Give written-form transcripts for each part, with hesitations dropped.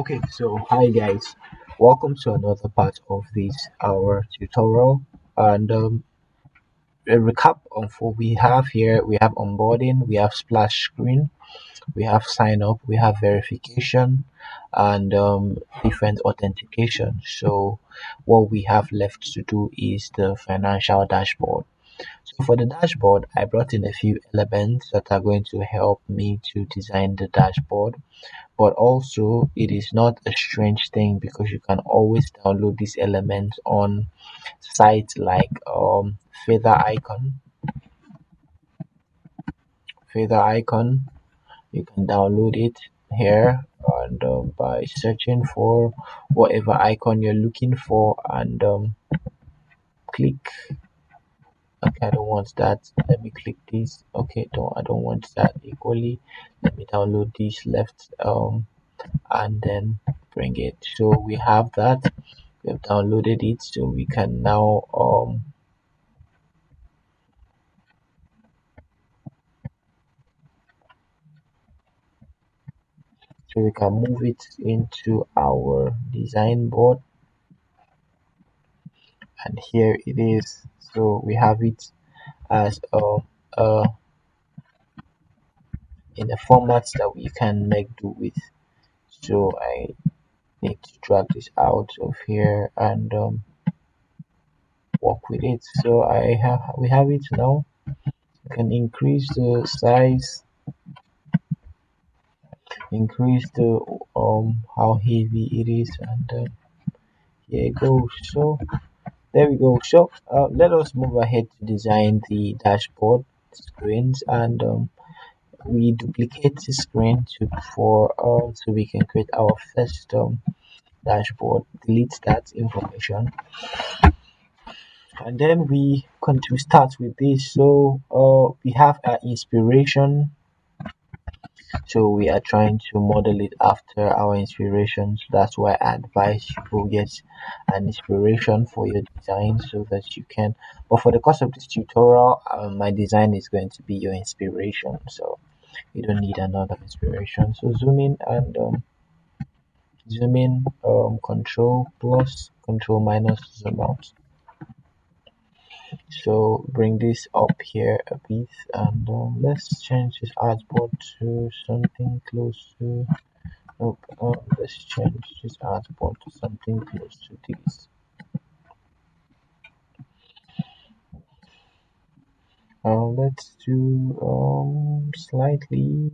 Okay, so hi guys, welcome to another part of this our tutorial. And a recap of what we have here: we have onboarding, we have splash screen, we have sign up, we have verification, and different authentication. So what we have left to do is the financial dashboard. So for the dashboard, I brought in a few elements that are going to help me to design the dashboard, but also it is not a strange thing because you can always download these elements on sites like feather icon. You can download it here, and by searching for whatever icon you're looking for, and click. Okay, I don't want that. Let me click this. Okay, don't I don't want that equally. Let me download this left, and then bring it. So we have that. We have downloaded it, so we can now move it into our design board, and here it is. So we have it as a in a format that we can make do with. So I need to drag this out of here and work with it. So we have it now. You can increase the size, increase the how heavy it is, and here it goes. So there we go. So let us move ahead to design the dashboard screens, and we duplicate the screen to for so we can create our first dashboard. Delete that information, and then we continue start with this. So we have our inspiration. So we are trying to model it after our inspirations. That's why I advise you get an inspiration for your design so that you can. But for the course of this tutorial, my design is going to be your inspiration. So you don't need another inspiration. So zoom in, control plus, control minus, zoom out. So bring this up here a bit, and let's change this artboard to something close to. Nope, let's change this artboard to something close to this. Let's do slightly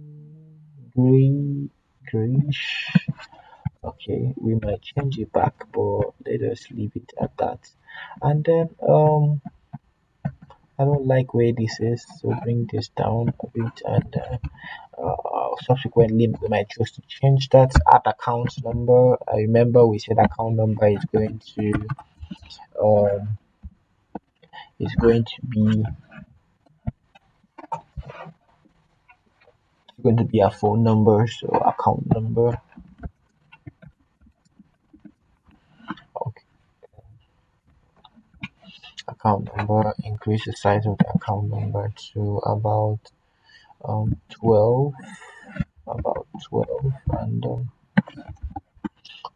gray, grayish. Okay, we might change it back, but let us leave it at that. And then I don't like where this is, so bring this down a bit, and subsequently we might choose to change that at account number. I remember we said account number um is going to be a phone number, so account number. Okay, account number. Increase the size of the account number to um 12 about 12, and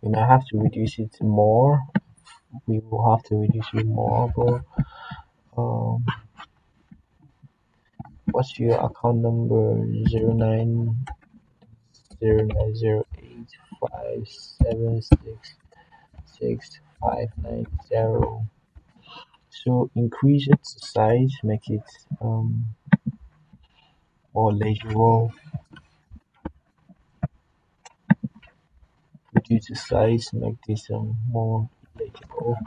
we might have to reduce it more. We will have to reduce it more, but um what's your account number? 090905766590. So increase its size, make it more legible. Reduce the size, make this more legible.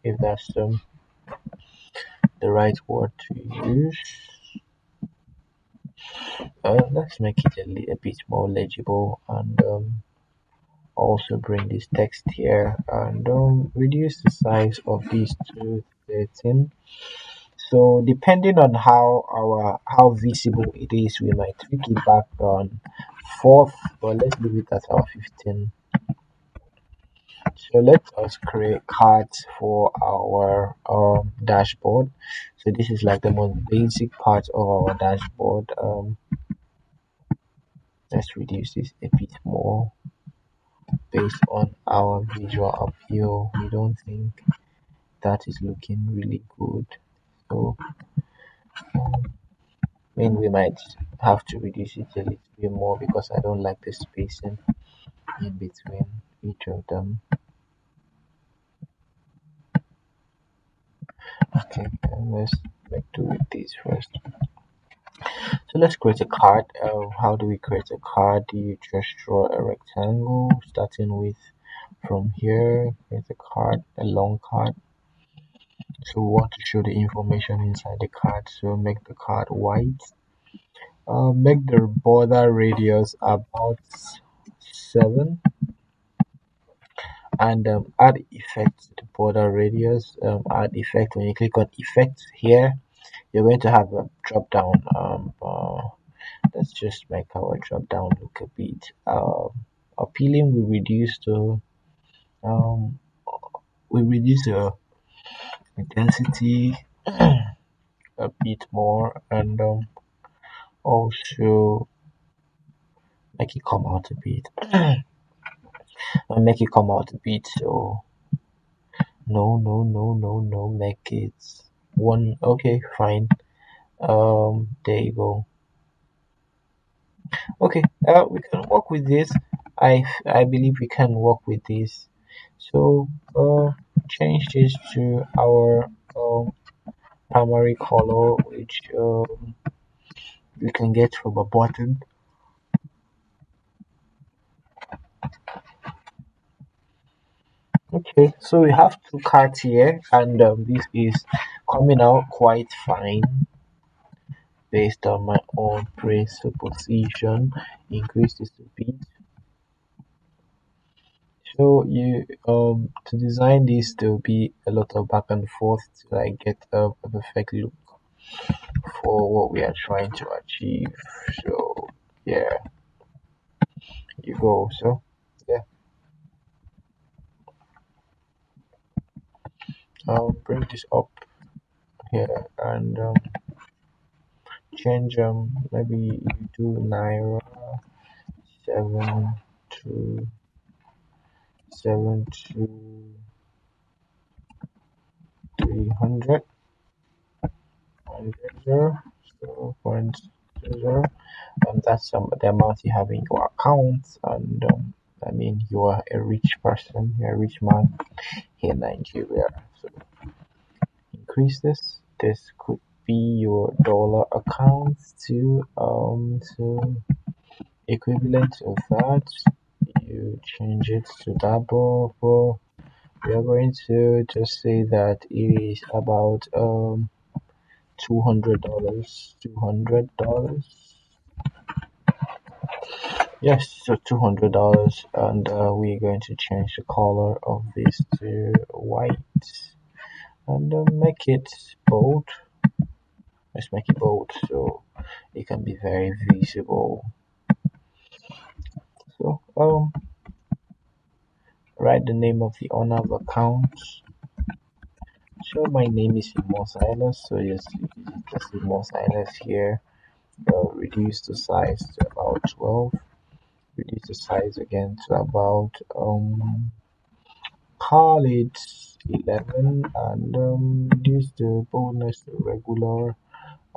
If that's the right word to use. Let's make it a bit more legible, and also bring this text here, and reduce the size of these to 13. So depending on how visible it is, we might tweak it back on fourth, but let's leave it at our 15. So let us create cards for our dashboard. So this is like the most basic part of our dashboard. Let's reduce this a bit more. based on our visual appeal, we don't think that is looking really good. So, I mean, we might have to reduce it a little bit more because I don't like the spacing in between each of them. Okay, and let's make do with this first. So let's create a card. How do we create a card? You just draw a rectangle starting with from here, create a card, a long card. So we want to show the information inside the card. So make the card white. Make the border radius about 7 and add effect to the border radius. Add effect. When you click on effect here, you're going to have a drop down. Let's just make our drop down look a bit appealing. Um, we reduce the intensity a bit more and also make it come out a bit make it come out a bit. So no, make it one. Okay, fine. There you go. Okay, we can work with this. I believe we can work with this. So change this to our primary color, which we can get from a button. Okay, so we have two cards here, and this is coming out quite fine based on my own presupposition. Increase this a bit. So you to design this, there will be a lot of back and forth to like get a perfect look for what we are trying to achieve. So yeah, you go. So yeah, I'll bring this up here and change maybe you do naira 7 to 300 so point zero. That's the amount you have in your account, and I mean you are a rich person, you're a rich man here in Nigeria. So increase this. This could be your dollar account to so equivalent of that. You change it to double for we are going to just say that it is about $200. $200. Yes, so $200, and we're going to change the color of this to white and make it bold. Let's make it bold so it can be very visible. So write the name of the owner of the account. So my name is Imo Silas. So yes, you can just Imo Silas here. Reduce the size to about 12. Reduce the size again to about call it 11 and reduce the boldness to regular.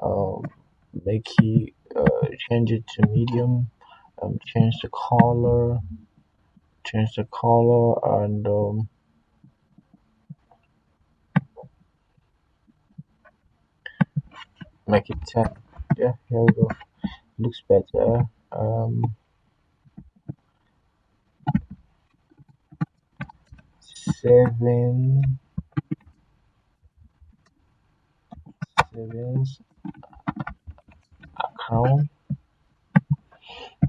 Um, make it change it to medium. Change the color. Change the color and make it 10. Yeah, here we go. Looks better. 7 account.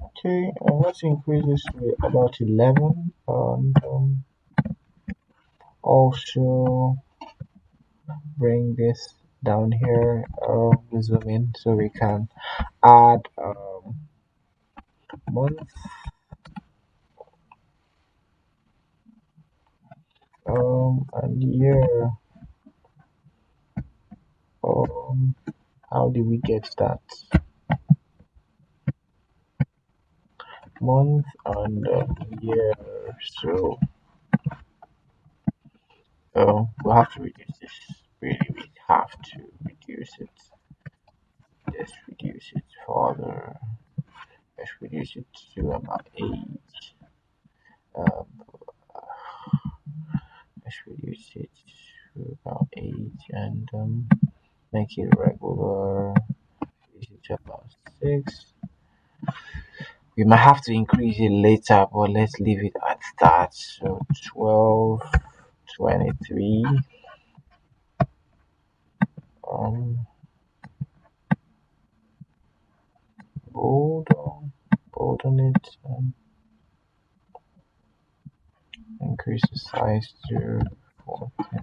Okay, let's increase this to about 11 and also bring this down here, zoom in so we can add month, and year. Um, how do we get that? month and year. So we'll have to reduce this. Really, we have to reduce it. Let's reduce it further. Let's reduce it to about 8. Um, let's reduce it to about 8 and make it regular. Reduce it to about 6. We might have to increase it later, but let's leave it at that. So 12, 23. Um, bold on, bold on it. Increase the size to 14.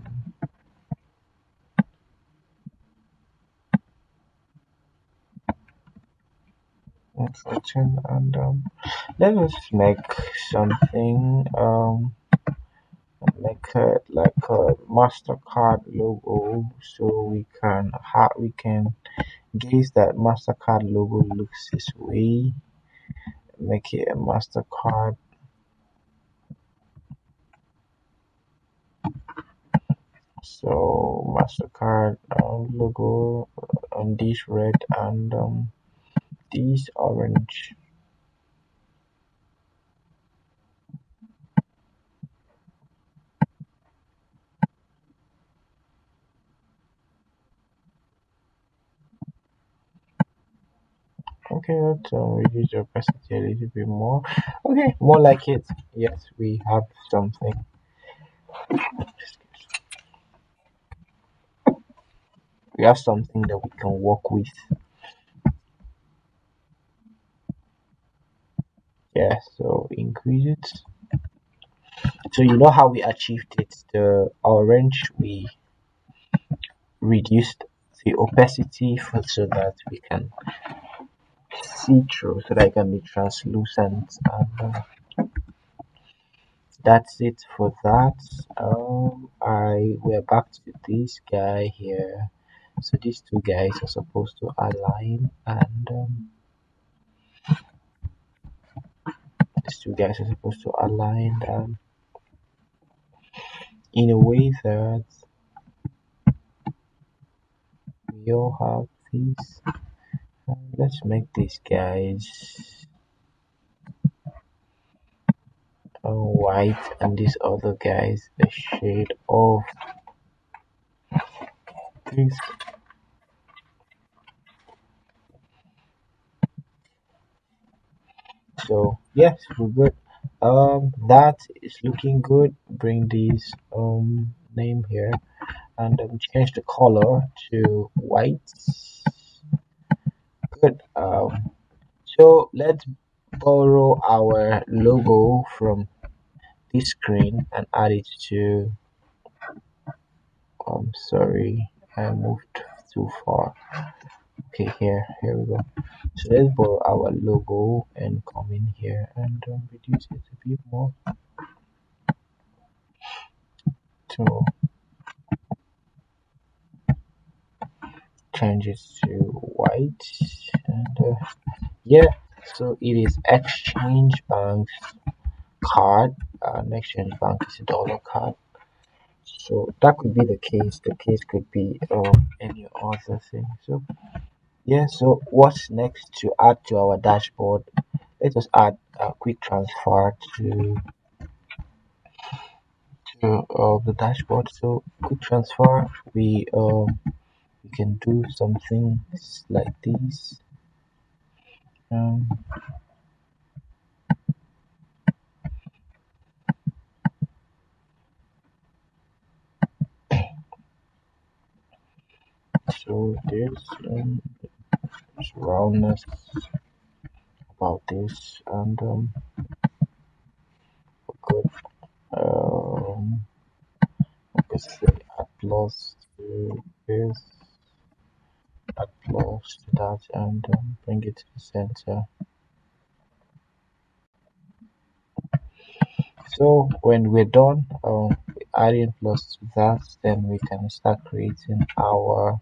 And 14 and let us make something make it like a MasterCard logo so we can guess that MasterCard logo looks this way. Make it a MasterCard. So MasterCard logo on this red and this orange. Okay, let's reduce the opacity a little bit more. Okay, more like it. Yes, we have something. We have something that we can work with. Yeah, so increase it. So you know how we achieved it. The orange we reduced the opacity so that we can see through, so that it can be translucent. And that's it for that. I we're back to this guy here. So these two guys are supposed to align, and these two guys are supposed to align in a way that we all have these. Let's make these guys white and these other guys a shade of this. So yes, we're good. That is looking good. Bring this name here and change the color to white. Good. So let's borrow our logo from this screen and add it to. Sorry, I moved too far. Okay, here we go. So let's borrow our logo and come in here and reduce it a bit more to change it to white. And yeah, so it is Exchange Bank's card. Exchange Bank is a dollar card. So that could be the case. The case could be any other thing. So yeah, so what's next to add to our dashboard? Let us add a quick transfer to the dashboard. So quick transfer, we can do something like this. Um, so there's roundness about this, and good. Um, obviously add plus to this, add plus to that, and bring it to the center. So when we're done adding plus to that, then we can start creating our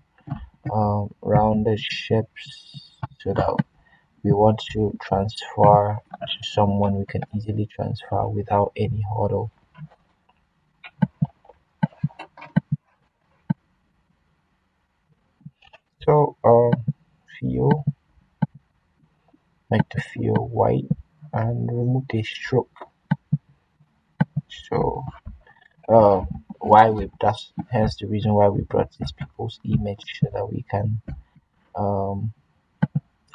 rounded shapes so that we want to transfer to someone, we can easily transfer without any hurdle. So fill, make the fill white and remove the stroke. So why we that's hence the reason why we brought these people's image so that we can um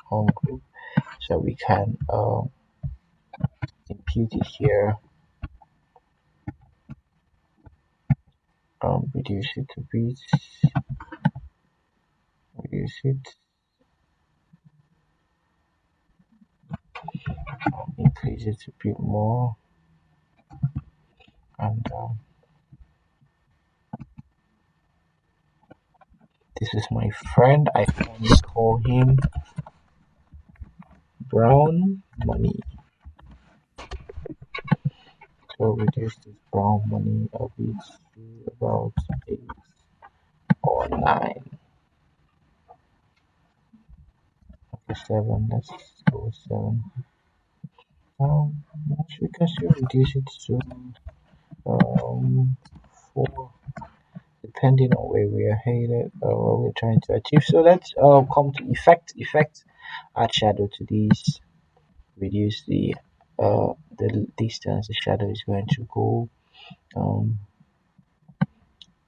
home group, so we can impute it here, reduce it a bit, reduce it, increase it a bit more, and this is my friend. I can call him Brown Money. So reduce this brown money a bit to about 8 or 9. Okay, 7. Let's go with 7. We can still reduce it to 4, depending on where we are headed or what we're trying to achieve. So let's come to effect, add shadow to these, reduce the distance the shadow is going to go, um,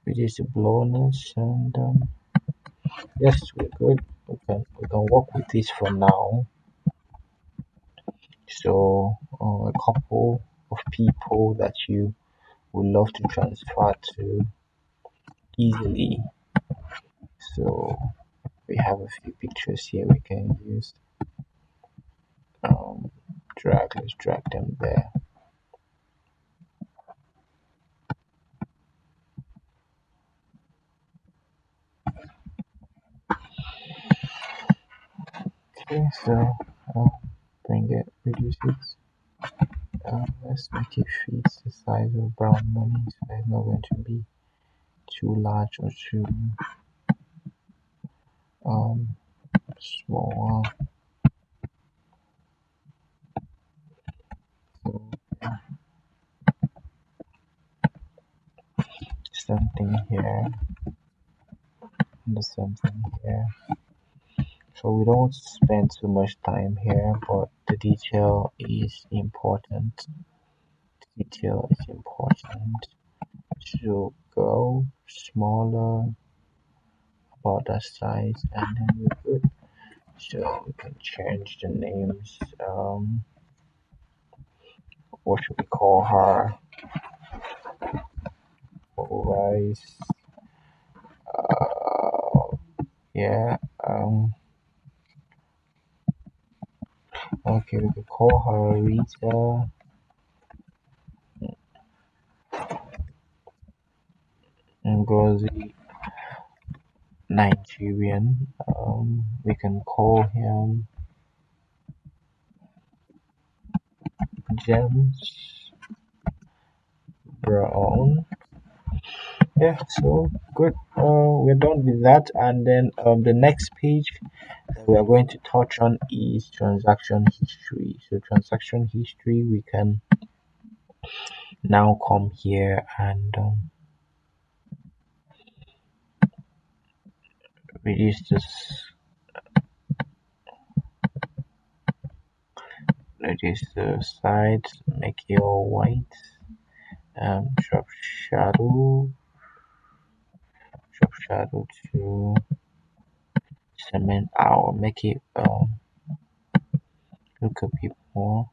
reduce the blurriness, and yes, we're good. We can work with this for now. So a couple of people that you would love to transfer to easily. So we have a few pictures here we can use. Um, let's drag them there. Okay, so bring it, reduce it. Let's make it fit the size of brown money, so it's not going to be too large or too um small. So something here and something here. So we don't spend too much time here, but the detail is important. Detail is important. So go smaller, about that size, and then we're good. So we can change the names. What should we call her? Rice. Yeah. Okay, we could call her Rita Ngozi, Nigerian. We can call him James Brown. Yeah, so good. We're done with that, and then the next page that we are going to touch on is transaction history. So transaction history, we can now come here and reduce this, reduce the sides, make it all white, drop shadow, drop shadow to cement out, make it look a bit more.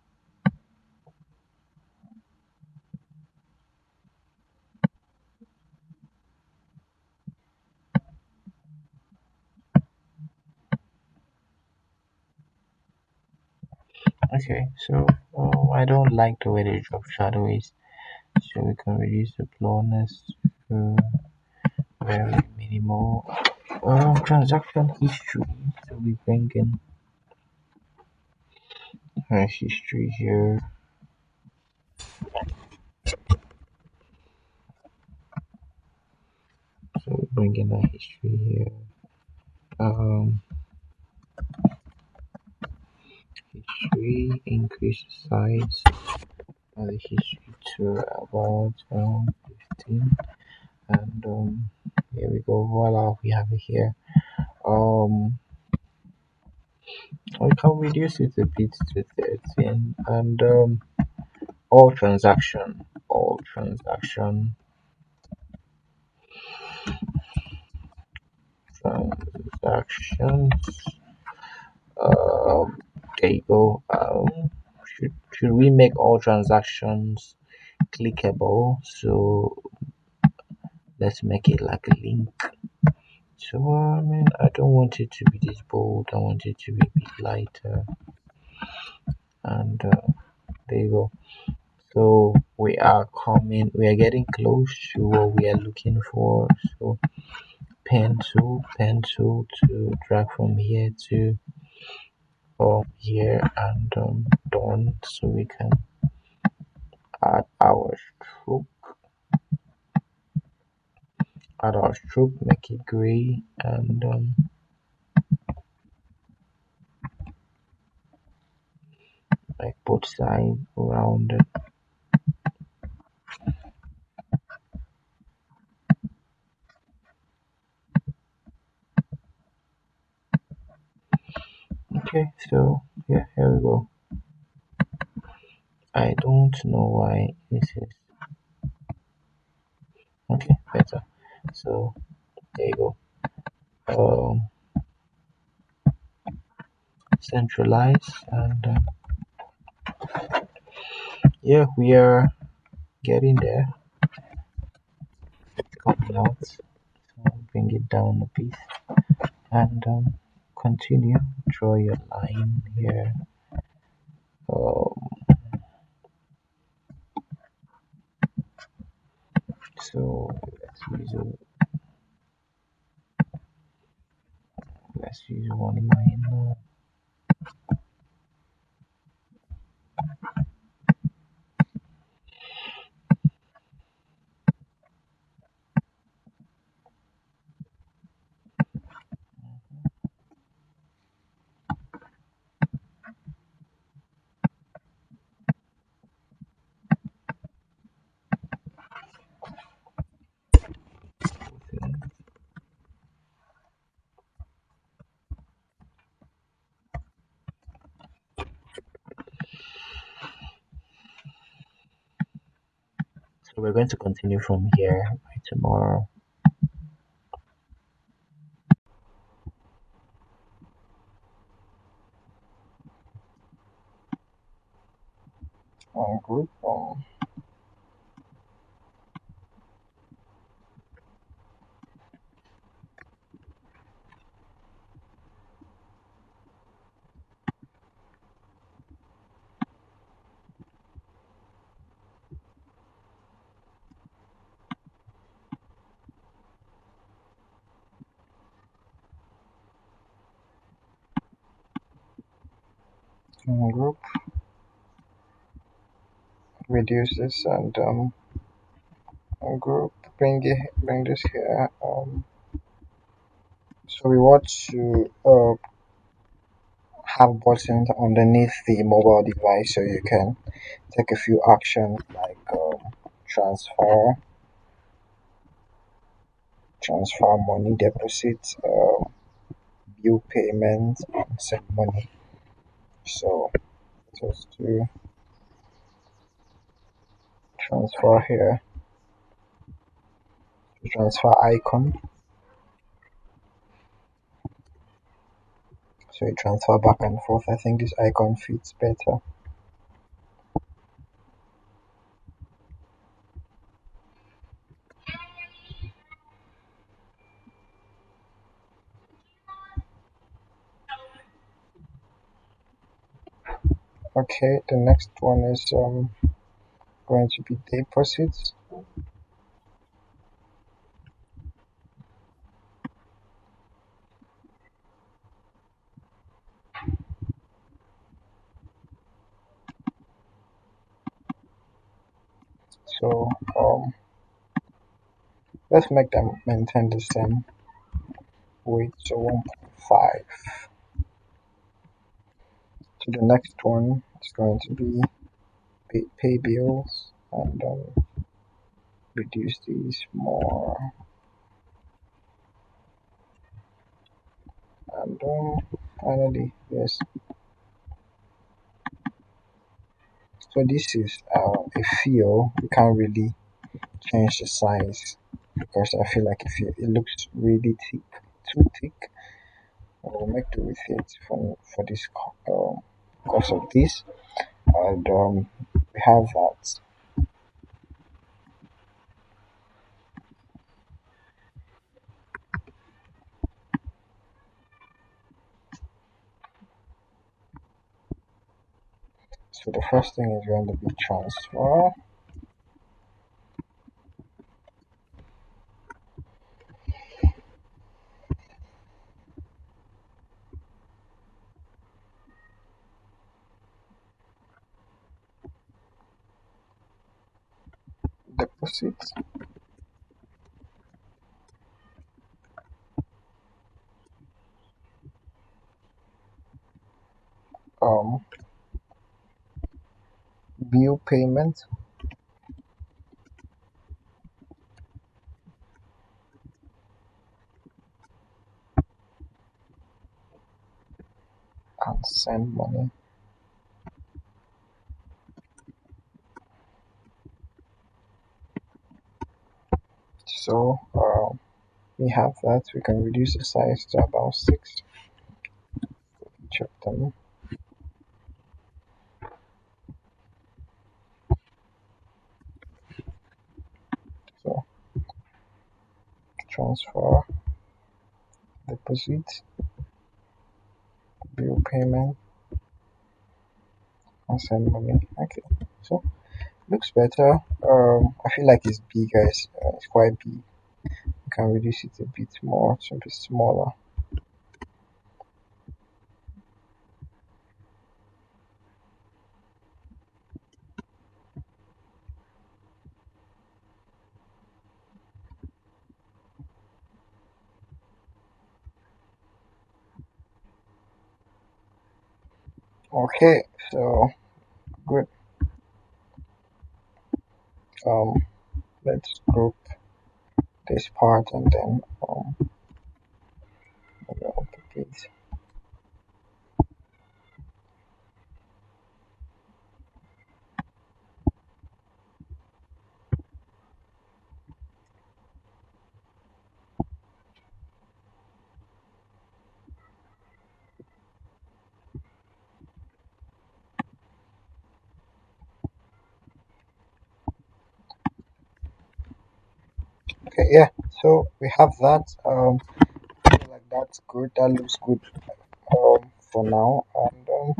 Okay, so I don't like the way the drop shadow is, so we can reduce the blurriness to very minimal. Transaction history, so we bring in history here. So we bring in a history here. Um, history, increase size of the history to about 15, and here we go. Voila, we have it here. Um, we can reduce it a bit to 13, and all transaction, transactions. Um, there you go. Should we make all transactions clickable? So let's make it like a link. So I mean, I don't want it to be this bold. I want it to be a bit lighter. And there you go. So we are getting close to what we are looking for. So pencil to drag from here to here, and done. So we can add our stroke, make it gray, and like both sides rounded. Okay, so yeah, here we go. I don't know why this is okay, better. So there you go. Um, Centralize, and yeah, we are getting there, coming out. So bring it down a bit, and continue. Draw your line here. Um, so let's use one line now. So we're going to continue from here by tomorrow. Group group reduce this, and group bring this here. So we want to have buttons underneath the mobile device, so you can take a few actions like transfer transfer money, deposit, bill payment, and send money. So just to transfer here, to transfer icon, so you transfer back and forth. I think this icon fits better. Okay, the next one is going to be deposits. So let's make them maintain the same weight. So 1.5 So the next one is going to be pay bills and reduce these more. And finally, yes. So this is a feel. You can't really change the size because I feel like if it looks really thick, too thick, I will make do with it for this because of this. And we have that. So the first thing is going to be transfer deposit. Um, bill payment and send money. So we have that. We can reduce the size to about six. Check them. So transfer, deposit, bill payment, and send money. Okay. So looks better. I feel like it's big, guys. It's quite big. You can reduce it a bit more to be smaller. Okay, so good. Um, let's group this part and then maybe I'll put it. Okay, yeah. So we have that. I feel like that's good. That looks good. For now, and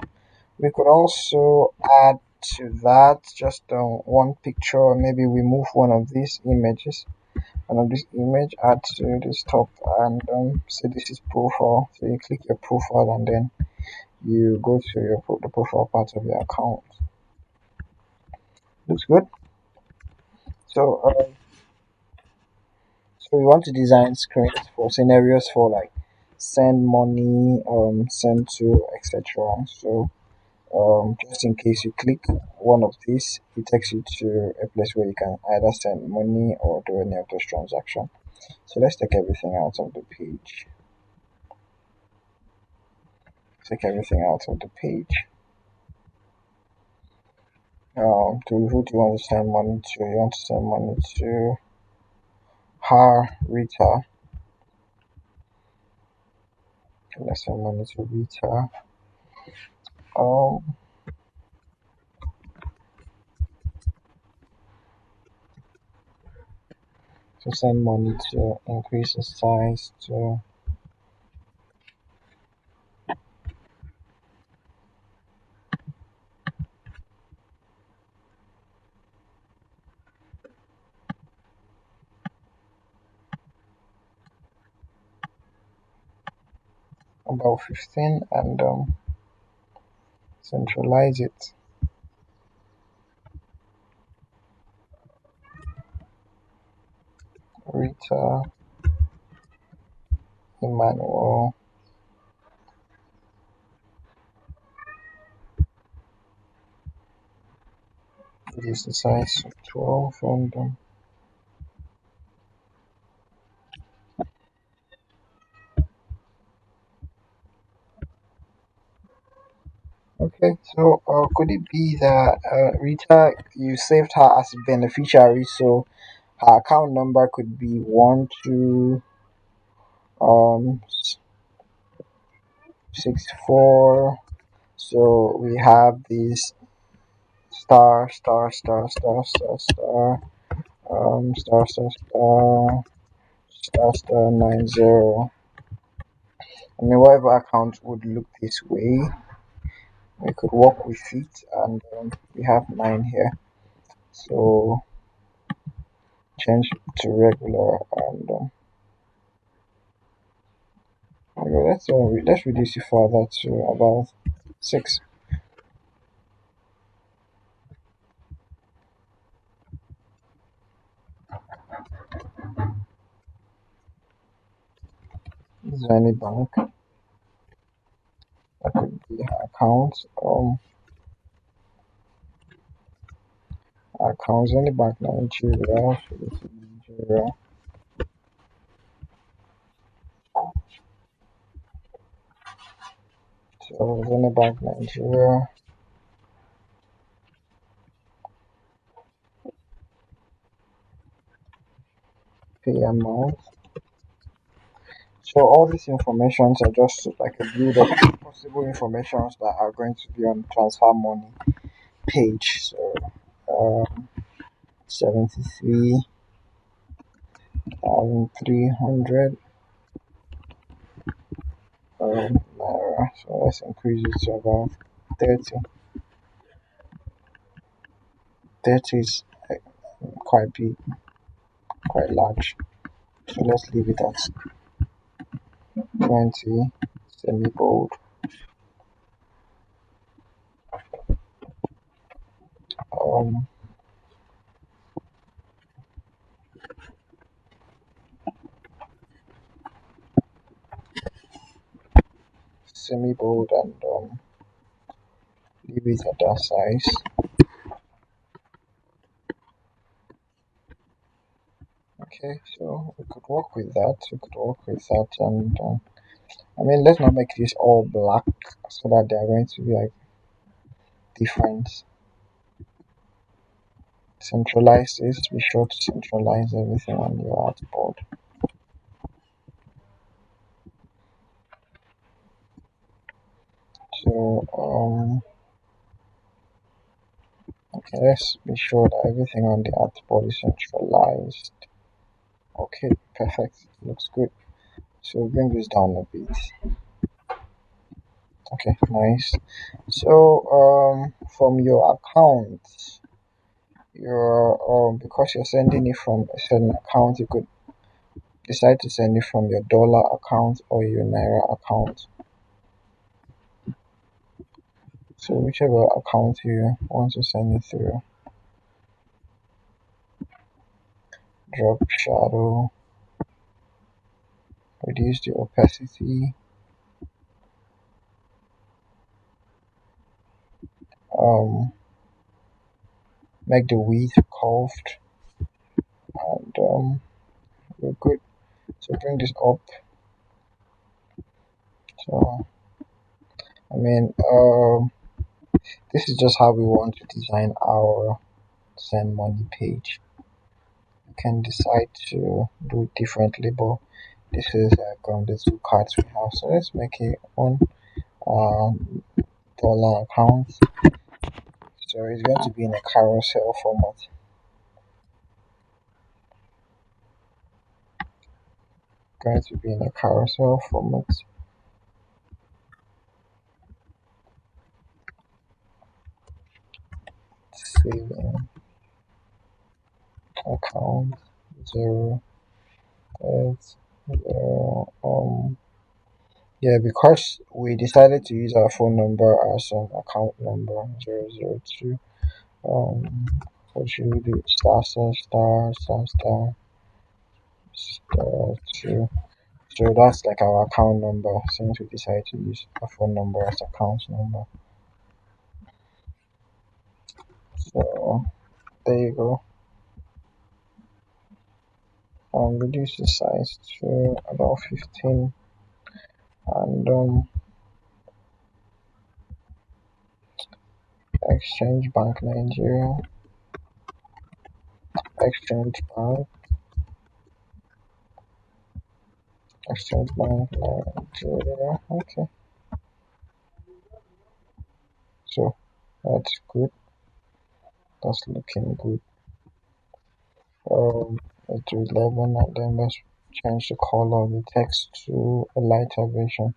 we could also add to that just one picture. Maybe we move one of these images, one of this image, add to this top, and say this is profile. So you click your profile, and then you go to the profile part of your account. Looks good. So so we want to design screens for scenarios for like send money, send to, etc. So just in case you click one of these, it takes you to a place where you can either send money or do any of those transactions. So let's take everything out of the page. Take everything out of the page. To who do you want to send money to? You want to send money to her, Rita. Okay, let's send money to Rita. Um, to send money to increase the size to about 15 and centralize it. Rita, Emmanuel, Reduce the size to 12 and okay. So could it be that Rita, you saved her as a beneficiary, so her account number could be 1264. So we have this star star star star star star star star star 90. I mean, whatever account would look this way, we could work with it, and we have 9 here. So change to regular, and okay, let's reduce it further to about 6. Is there any bank that could be account? Accounts, any bank Nigeria, Nigeria. So any bank Nigeria, pay amount. So all these informations are just like a build of possible informations that are going to be on transfer money page. So 73,300 naira. So let's increase it to about 30. 30 is quite big, quite large. So let's leave it at 20 semi bold. Um, Semi bold and leave it at that size. Okay, so we could work with that. We could work with that, and I mean, let's not make this all black so that they are going to be like different. Centralize this. Be sure to centralize everything on your artboard. So okay, let's be sure that everything on the artboard is centralized. Okay, perfect. Looks good. So bring this down a bit. Okay, nice. So from your account, your because you're sending it from a certain account, you could decide to send it from your dollar account or your naira account. So whichever account you want to send it through, drop shadow, reduce the opacity, um, make the width curved, and we're good. So bring this up. So I mean, this is just how we want to design our send money page. You can decide to do it differently, but this is the 2 cards we have. So let's make it one dollar account. So it's going to be in a carousel format. Going to be in a carousel format. Saving account 080. Yeah, because we decided to use our phone number as an account number 002. What should we do? Star star star star star star 2. So that's like our account number since we decided to use a phone number as account number. So There you go. Reduce the size to about 15 and Exchange Bank Nigeria, Exchange Bank, Exchange Bank Nigeria. Okay, so that's good. That's looking good. To 11, and then let's change the color of the text to a lighter version.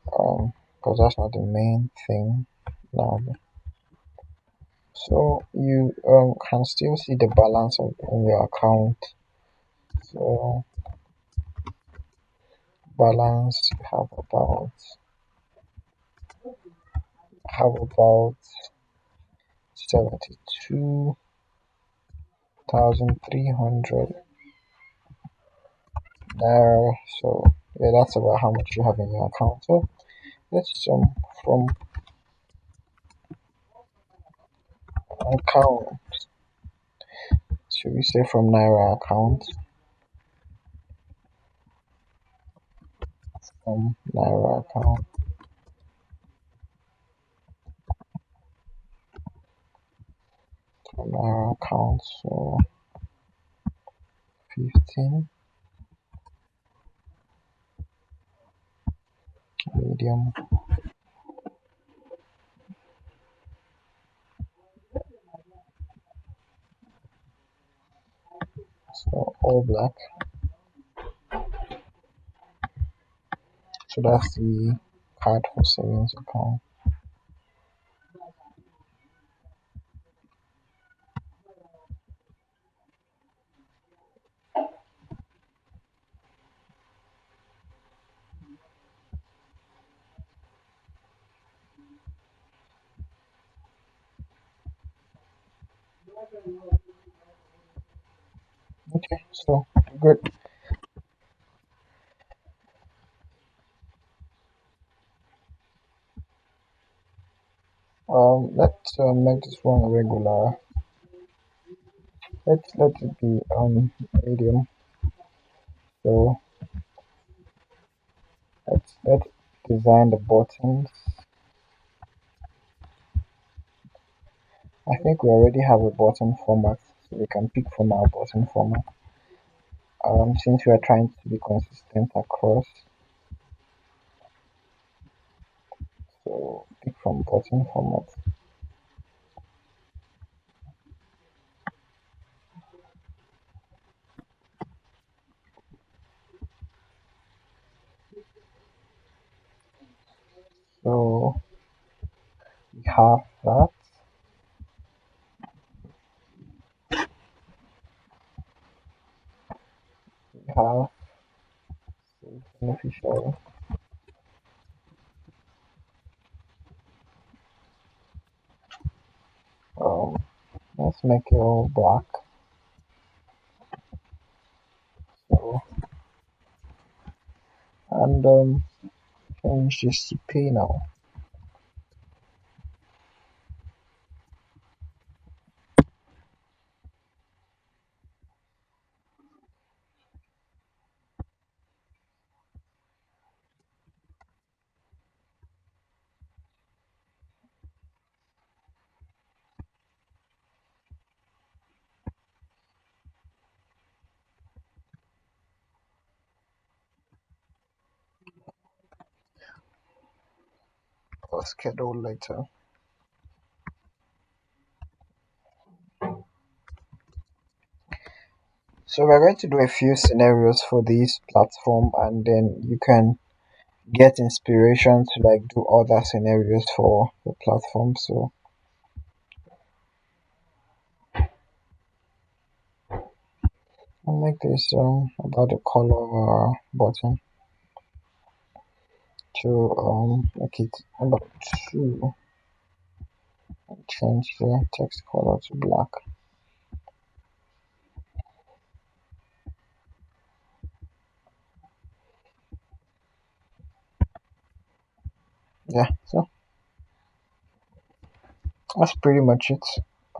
Because that's not the main thing now. So you can still see the balance in your account. So balance have about 72,300 there. So yeah, that's about how much you have in your account. So let's from account, should we say from Naira account? From Naira account, from Naira account. So 15, medium. So all black. So that's the card for savings account. Okay, so good. Let's make this one regular. Let it be medium. So let's design the buttons. I think we already have a button format, so we can pick from our button format. Since we are trying to be consistent across, so pick from button format. So we have that. We have beneficial. Um, let's make it all black. So and change this to pay now. Or schedule later. So we're going to do a few scenarios for this platform, and then you can get inspiration to like do other scenarios for the platform. So I'll make this about the color of our button to make it about two and change the text color to black. Yeah, so that's pretty much it.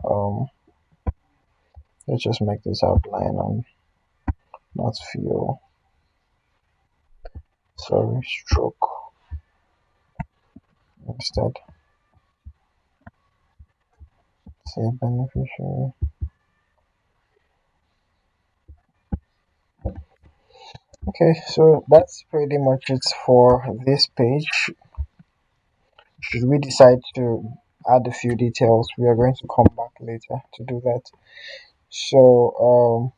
Um Let's just make this outline and not feel, sorry, stroke instead. Say beneficiary. Okay, so that's pretty much it for this page. Should we decide to add a few details, we are going to come back later to do that. So,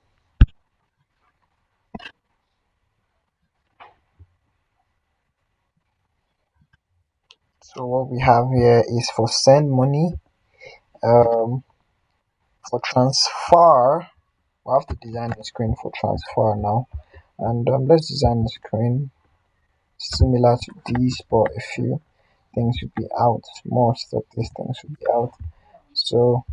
so what we have here is for send money. For transfer, we have to design a screen for transfer now, and let's design a screen similar to these, but a few things should be out. Most of these things should be out. So